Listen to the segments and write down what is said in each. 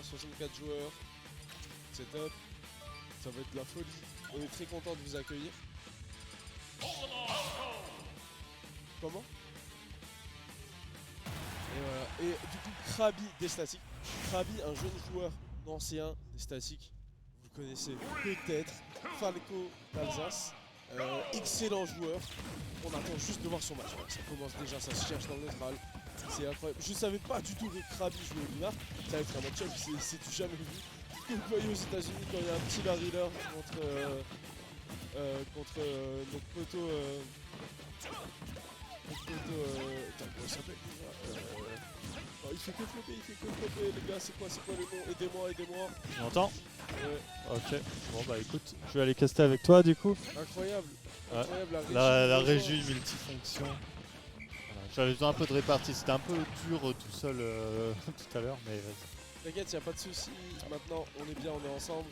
64 joueurs, c'est top, ça va être de la folie. On est très content de vous accueillir. Comment? Et voilà. Et du coup, Krabi des statiques. Krabi, un jeune joueur ancien des statiques. Vous le connaissez peut-être. Falco d'Alsace. Excellent joueur. On attend juste de voir son match. Ça commence déjà, ça se cherche dans le neutral. C'est incroyable. Je savais pas du tout que Krabi jouait au Olimar. Ça va être un match-up, c'est du jamais vu. Que vous voyez aux États-Unis quand il y a un petit Larry Lord contre notre poteau. Attends, comment il s'appelle déjà oh, il fait que flopper, les gars, c'est quoi les noms? Aidez-moi. Tu m'entends? Ouais. Ok. Bon bah écoute, je vais aller caster avec toi du coup. Incroyable. Ouais. Incroyable, La régie multifonction. Voilà. J'avais besoin un peu de répartie, c'était un peu dur tout seul tout à l'heure, mais vas-y. T'inquiète, y'a pas de soucis. Maintenant, on est bien, on est ensemble.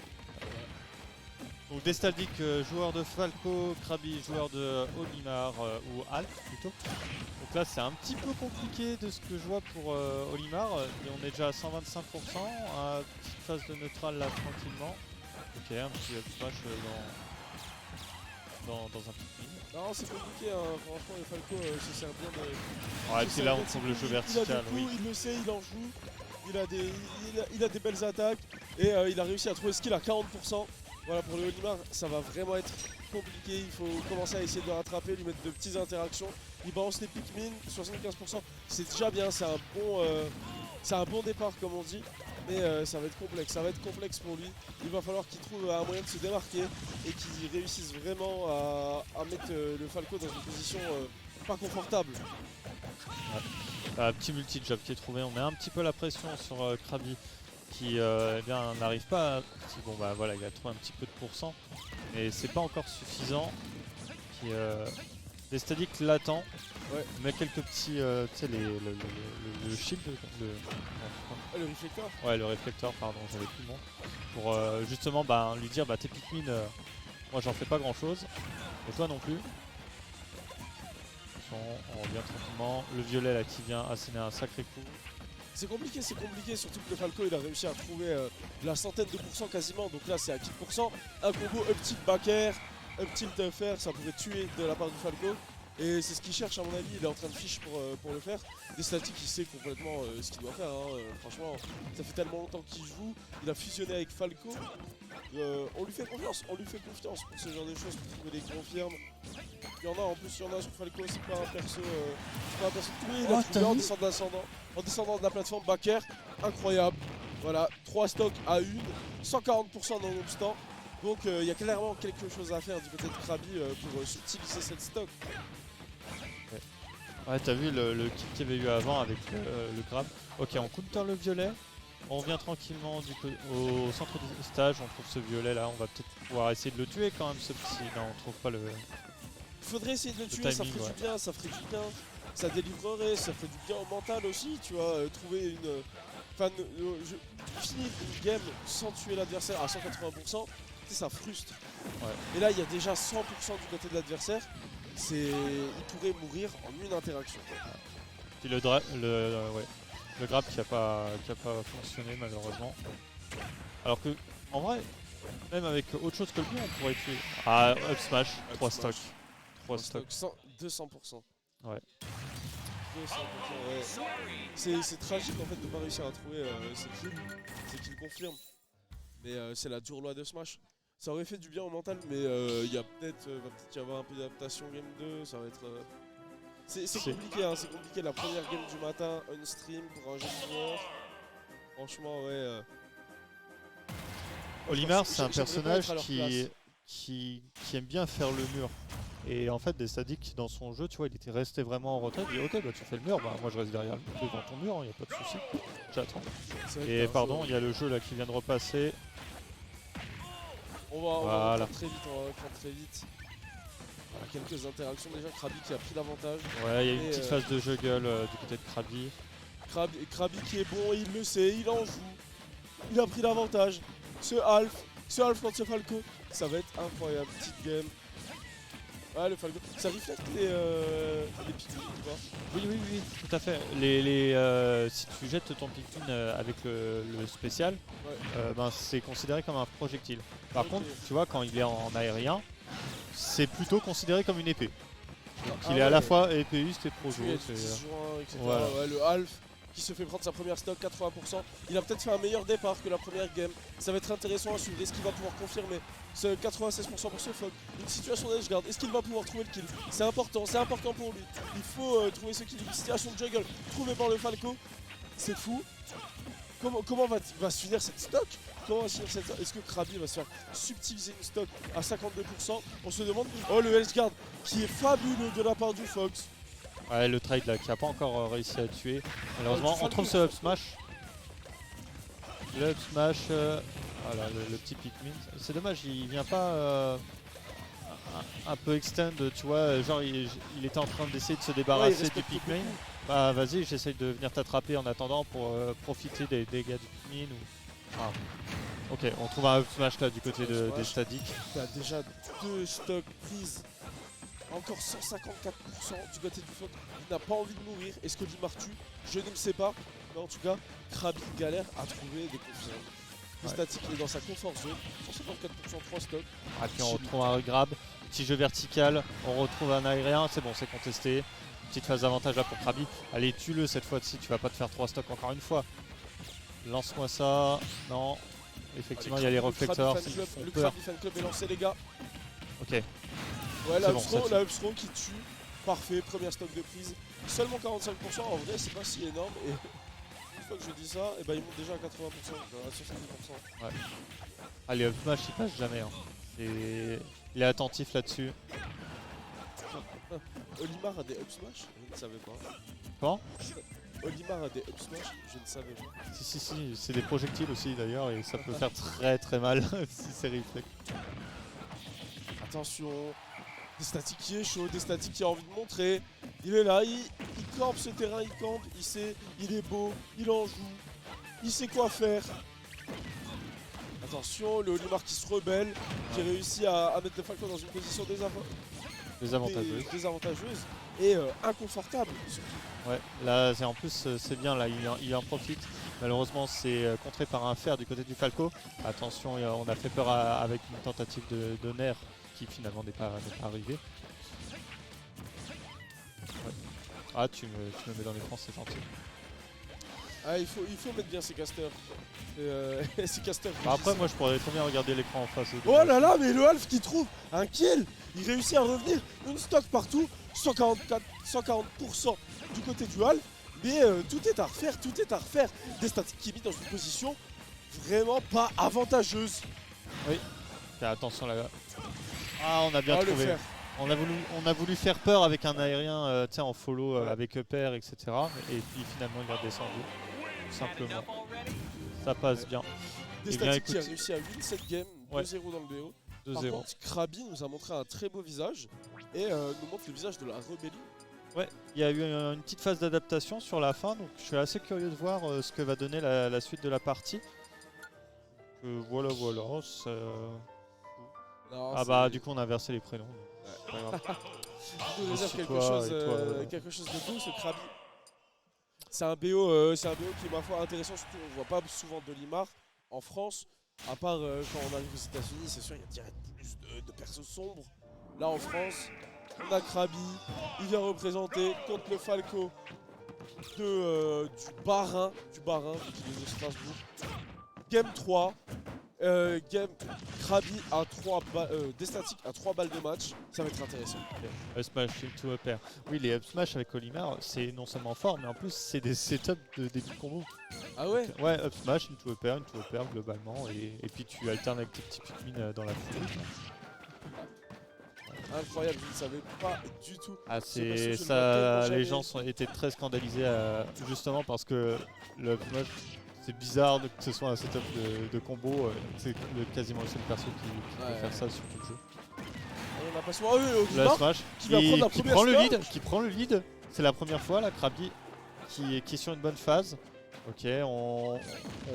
Donc Destaldic, joueur de Falco, Krabi, joueur de Olimar ou Alp plutôt. Donc là c'est un petit peu compliqué de ce que je vois pour Olimar. Et on est déjà à 125%, à petite phase de neutral là tranquillement. Ok, un petit up smash dans un petit mine. Non, c'est compliqué, hein. Franchement, le Falco se sert bien de. Ouais, et puis là on trouve le jeu vertical, oui. Il le sait, il en joue. Il a des belles attaques. Et il a réussi à trouver ce skill à 40%. Voilà, pour le Olimar, ça va vraiment être compliqué. Il faut commencer à essayer de le rattraper, lui mettre de petites interactions. Il balance les Pikmin, 75%. C'est déjà bien, c'est un bon départ, comme on dit. Mais ça va être complexe. Ça va être complexe pour lui. Il va falloir qu'il trouve un moyen de se démarquer et qu'il réussisse vraiment à mettre le Falco dans une position pas confortable. Ouais. Petit multi-job qui est trouvé. On met un petit peu la pression sur Krabi, qui eh bien n'arrive pas à... Bon bah voilà, il a trouvé un petit peu de pourcent, mais c'est pas encore suffisant. Qui, les statiques l'attend. Ouais. On met quelques petits, tu sais, le shield, Le réflecteur. Ouais, le réflecteur, pardon, j'avais plus le nom. Pour justement bah, lui dire, bah tes Pikmin, moi j'en fais pas grand chose, et toi non plus. On revient tranquillement. Le violet là qui vient asséner un sacré coup. C'est compliqué, surtout que le Falco il a réussi à trouver la centaine de pourcents quasiment, donc là c'est à 10%. Un combo up tilt back air, up tilt fer, ça pourrait tuer de la part du Falco. Et c'est ce qu'il cherche à mon avis, il est en train de fiche pour le faire. Des statiques, il sait complètement ce qu'il doit faire, hein. Franchement, ça fait tellement longtemps qu'il joue, il a fusionné avec Falco. On lui fait confiance pour ce genre de choses, pour trouver des confirmes. Il y en a en plus, sur Falco, c'est pas un perso tout il a trouvé en descendant de la plateforme back air, incroyable. Voilà, 3 stocks à 140% non-obstant. Donc il y a clairement quelque chose à faire du côté de Krabi pour subtiliser cette stock. Ouais, t'as vu le kick qu'il y avait eu avant avec le grab. Ok, on counter le violet. On revient tranquillement au centre du stage, on trouve ce violet là, on va peut-être pouvoir essayer de le tuer quand même ce petit. Non, on trouve pas le. Il faudrait essayer de le tuer, ça ferait du bien, ça délivrerait, ça ferait du bien au mental aussi, tu vois, trouver une. Enfin, finir une game sans tuer l'adversaire à 180%, ça frustre. Ouais. Et là, il y a déjà 100% du côté de l'adversaire, il pourrait mourir en une interaction. Puis le grab qui a pas fonctionné malheureusement. Alors que, en vrai, même avec autre chose que le pion, on pourrait tuer. Ah, up smash, 3 stocks. 3 stocks. 200%. Ouais. 200%, ouais. C'est tragique en fait de pas réussir à trouver cette kill. C'est qu'il confirme. Mais c'est la dure loi de Smash. Ça aurait fait du bien au mental, mais il va peut-être y avoir un peu d'adaptation game 2. Ça va être. C'est compliqué, hein, c'est compliqué. La première game du matin, on stream pour un jeune joueur. Franchement, ouais. Olimar, c'est un personnage qui aime bien faire le mur. Et en fait, Destaldic, dans son jeu, tu vois, il était resté vraiment en retrait. Il dit, ok, bah tu fais le mur, bah moi je reste devant ton mur, il n'y a pas de souci. J'attends. Et pardon, il y a le jeu là qui vient de repasser. On va reprendre très vite, Voilà, quelques interactions déjà. Krabi qui a pris l'avantage. Ouais, il y a une petite phase de juggle du côté de Krabi. Krabi qui est bon, il le sait, il en joue. Il a pris l'avantage. Ce half contre ce Falco, ça va être incroyable. Petite game. Ouais, le Falco. Ça reflète les Pikmin ou pas? Oui, tout à fait. Si tu jettes ton Pikmin avec le spécial, Ouais. ben, c'est considéré comme un projectile. Par Ok. contre, tu vois, quand il est en aérien, c'est plutôt considéré comme une épée. Donc Ah il est à la ouais. fois épéiste et projo. Tuer c'est, 10 juin, etc. voilà. Ouais, le Half qui se fait prendre sa première stock 80%. Il a peut-être fait un meilleur départ que la première game. Ça va être intéressant à suivre. Est-ce qu'il va pouvoir confirmer ce 96% pour ce Fog? Une situation d'edgeguard. Est-ce qu'il va pouvoir trouver le kill? C'est important pour lui. Il faut trouver ce kill. Une situation de jungle trouvée par le Falco. C'est fou. Comment va se finir cette stock? Comment va se finir cette stock? Est-ce que Krabi va se faire subtiliser une stock à 52%? On se demande. Oh, le edgeguard qui est fabuleux de la part du Fox. Ouais, le trade là qui a pas encore réussi à tuer. Malheureusement, du on trouve ce Falco. up smash. Le up smash, voilà, le petit Pikmin. C'est dommage, il vient pas un peu extend, tu vois, genre il était en train d'essayer de se Ouais, il débarrasser du respecte Pikmin. beaucoup. Bah vas-y, j'essaye de venir t'attraper en attendant pour profiter des dégâts du Pikmin ou... Ah. Ok, on trouve un up smash là du côté des statiques. T'as déjà 2 stocks prises. Encore 154% du côté du Fox. Il n'a pas envie de mourir. Est-ce que Limar tue? Je ne sais pas. Mais en tout cas, Krabi galère à trouver des confirmes. Le Ouais. statique est dans sa confort zone. 154% 3 stocks. Ah, puis on retrouve un grab, petit jeu vertical, on retrouve un aérien, c'est bon, c'est contesté. Petite phase d'avantage là pour Krabi. Allez, tue-le cette fois-ci, tu vas pas te faire 3 stocks encore une fois. Lance-moi ça. Non. Effectivement, il y a les réflecteurs, ils font Le peur. Krabi Fan Club est lancé, les gars. Ok. Ouais, la bon, ça tue. Upstro qui tue. Parfait, première stock de prise. Seulement 45%. En vrai, c'est pas si énorme. Et une fois que je dis ça, et ben, il monte déjà à 80%, à 70%. Allez, up smash, il passe jamais. Hein. Il est attentif là-dessus. Olimar a des up smash? Je ne savais pas. Comment? Olimar a des up smash? Je ne savais pas. Si, c'est des projectiles aussi d'ailleurs et ça peut faire très mal si c'est réflexe. Attention, des statiques qui est chaud, des statiques qui a envie de montrer. Il est là, il campe ce terrain, il campe, il sait, il est beau, il en joue, il sait quoi faire. Attention, le Olimar qui se rebelle, qui réussit à mettre le Falcon dans une position désavantageuse et inconfortable surtout. Ouais, là en plus c'est bien, là il en profite. Malheureusement c'est contré par un fer du côté du Falco. Attention, on a fait peur avec une tentative de nerf qui finalement n'est pas arrivée. Ouais. Ah tu me mets dans l'écran, c'est gentil. Ah, il faut mettre bien ces casters. Ces casters. Bah après moi je pourrais trop bien regarder l'écran en face. Oh là là, mais le Half qui trouve un kill, il réussit à revenir, une stock partout, 140% du côté du Half, mais tout est à refaire, des statiques qui mis dans une position vraiment pas avantageuse. Oui, attention là. Ah on a bien Ah, le trouvé. fer. On a voulu faire peur avec un aérien en follow Ouais. avec Upper, etc. Et puis finalement il est redescendu. Tout simplement. Ça passe bien. Des Eh bien, statiques qui a écoute. réussi à win cette game, Ouais. 2-0 dans le BO. Par 2-0. contre, Krabi nous a montré un très beau visage et nous montre le visage de la rébellion. Ouais, il y a eu une petite phase d'adaptation sur la fin, donc je suis assez curieux de voir ce que va donner la suite de la partie. Voilà. Non, Ah bah du coup on a inversé les prénoms. C'est pas grave. il nous réserve Aussi quelque toi chose, et toi, voilà. quelque chose de beau, ce Krabi. C'est un BO qui est ma foi intéressant, surtout on voit pas souvent de Limar en France, à part quand on arrive aux États-Unis, c'est sûr il y a direct plus de persos sombres. Là en France, on a Krabi, il vient représenter contre le Falco du Barin, vu qu'il est de Strasbourg. Game 3, Krabi à 3 des statiques à 3 balles de match, ça va être intéressant. Up smash into upper. Oui, les up smash avec Olimar, c'est non seulement fort, mais en plus c'est des setups de début de combo. Ah ouais? Donc, ouais, up smash into upper globalement, et puis tu alternes avec tes petits Pikmin dans la foulée. Incroyable, je ne savais pas du tout. Ah, Ce perso, je c'est le vois ça, tellement les jamais. gens été très scandalisés justement parce que le up smash, c'est bizarre que ce soit un setup de combo, c'est quasiment le seul perso qui peut Ouais. faire ça sur tout le jeu. On a pas souvent eu Le Olimar smash qui va prendre la première stock. qui prend le lead, c'est la première fois là, Krabi qui est sur une bonne phase. Ok, on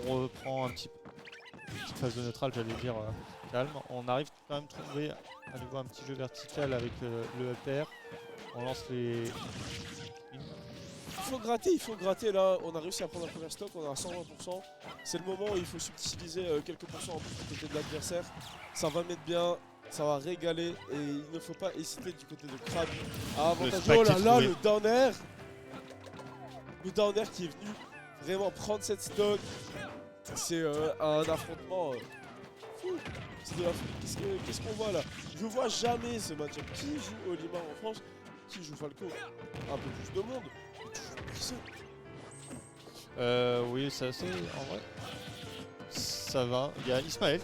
reprend une petite phase de neutral, j'allais dire, calme. On arrive quand même à trouver à nouveau un petit jeu vertical avec le up air. On lance les... Il faut gratter là. On a réussi à prendre un premier stock, on est à 120%. C'est le moment où il faut subtiliser quelques pourcents en plus du côté de l'adversaire. Ça va mettre bien, ça va régaler et il ne faut pas hésiter du côté de Crab à avantager. Oh là là, le down air! Le down air qui est venu vraiment prendre cette stock. C'est un affrontement fou. C'est de la folie. Qu'est-ce qu'on voit là? Je vois jamais ce match-up. Qui joue Olimar en France? Qui joue Falco? Un peu plus de monde. Mais toujours personne. Oui, c'est assez... En vrai, ça va. Il y a Ismaël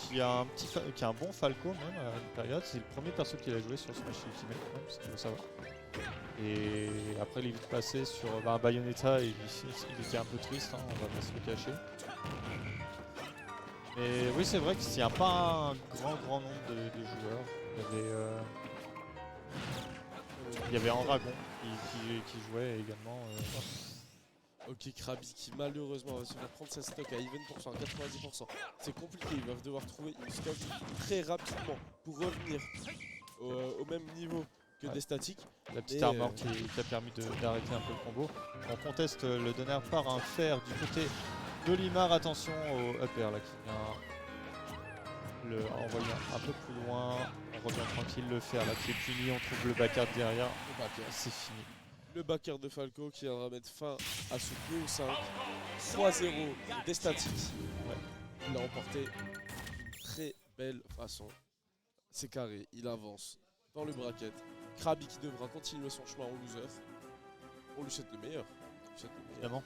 qui a un bon Falco même à une période. C'est le premier perso qu'il a joué sur Smash Ultimate, quand même, si tu veux savoir. Et après, il est vite passé sur Bayonetta et il était un peu triste, hein, on va pas se le cacher. Mais oui, c'est vrai qu'il n'y a pas un grand nombre de joueurs. Il y avait Endragon qui jouait également. Ok, Krabi qui malheureusement va se faire prendre sa stock à even%, à 90%. C'est compliqué, ils vont devoir trouver une stock très rapidement pour revenir au même niveau que des statiques. La petite armor qui a permis d'arrêter un peu le combo. On conteste le donner par un fer du côté d'Olimar. Attention au up air là qui vient le envoyer un peu plus loin. On revient tranquille, le fer là qui est puni. On trouve le backard derrière. C'est fini. Le backer de Falco qui viendra mettre fin à ce BO5. 3-0 des statiques. Ouais. Il l'a remporté d'une très belle façon. C'est carré, il avance dans le bracket. Krabi qui devra continuer son chemin en loser. On lui souhaite le meilleur. Évidemment.